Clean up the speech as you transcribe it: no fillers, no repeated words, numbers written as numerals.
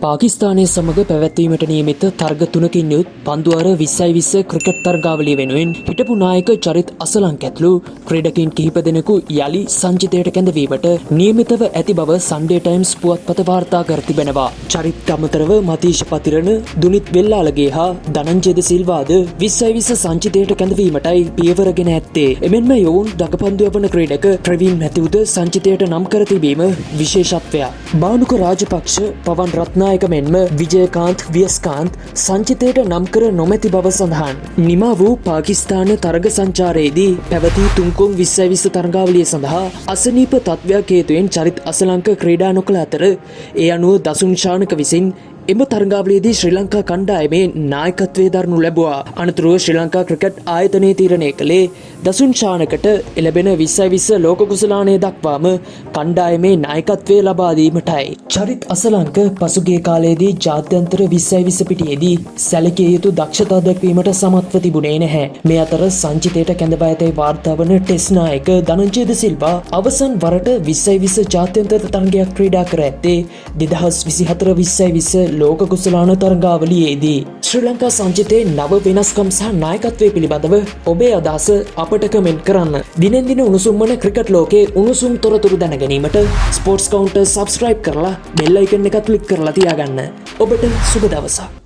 පාකිස්තානය සමග පැවැත්වීමට නියමිත තරග තුනකින් යුත් පන්දුවර 2020 ක්‍රිකට් තරගාවලිය වෙනුවෙන් හිටපු නායක චරිත් අසලංක ඇතුළු ක්‍රීඩකින් කිහිප දෙනෙකු යලි සංචිතයට කැඳවීමට නියමිතව ඇති බව සන්ඩේ ටයිම්ස් පුවත්පත වාර්තා කර තිබෙනවා. චරිත් අමතරව මතීෂ පතිරණ, දුනිත් වෙල්ලාලගේ හා ධනංජයද සිල්වාද 2020 සංචිතයට කැඳවීමටයි පියවරගෙන ඇත්තේ. එමෙන්ම යොවුන් දගපන්දු යවන ක්‍රීඩක ප්‍රවීන් මැතිව්ද සංචිතයට නම් කර තිබීම විශේෂත්වයක්. බානුක රාජපක්ෂ, පවන් රත්නායක මෙන්ම විජයකාන්ත්, වියස්කාන්ත් සංචිතයට නම් කර නොමැති බව සඳහන්. නිමා වූ පාකිස්තාන තරග සංචාරයේදී පැවති තුන්කොන් 2020 තරගාවලිය සඳහා අසනීප තත්ත්වයක් හේතුවෙන් චරිත් අසලංක ක්‍රීඩා නොකළ අතර ඒ අනුව දසුන් ශානක විසින් එම තරගාවලියේදී ශ්‍රී ලංකා කණ්ඩායමේ නායකත්වයේ දරනු ලැබුවා. අනතුරුව ශ්‍රී ලංකා ක්‍රිකට් ආයතනය තීරණය කළේ දසුන් ශානකට එළඹෙන 2020 ලෝක කුසලානය දක්වාම කණ්ඩායමේ නායකත්වය ලබා දීමටයි. චරිත් අසලංක පසුගිය කාලයේදී ජාත්‍යන්තර 2020 පිටියේදී සැලකිය යුතු දක්ෂතා දැක්වීමට සමත්ව තිබුණේ නැහැ. මේ අතර සංචිතයට කැඳවා ඇතැයි වාර්තා වන ටෙස්ට් නායක ධනංජය ද සිල්වා අවසන් වරට 2020 ජාත්‍යන්තර තරගයක් ක්‍රීඩා කර ඇත්තේ 2024-2020 ලෝක කුසලාන තරගාවලියේදී. ශ්‍රී ලංකා සංචිතයේ නව වෙනස්කම් සහ නායකත්වය පිළිබඳව ඔබේ අදහස අපට කමෙන්ට් කරන්න. දිනෙන් දින උණුසුම් වන ක්‍රිකට් ලෝකයේ උණුසුම් තොරතුරු දැන ගැනීමට ස්පෝර්ට්ස් කවුන්ටර් සබ්ස්ක්‍රයිබ් කරලා බෙල් අයිකන් එක ක්ලික් කරලා තියාගන්න. ඔබට සුබ දවසක්.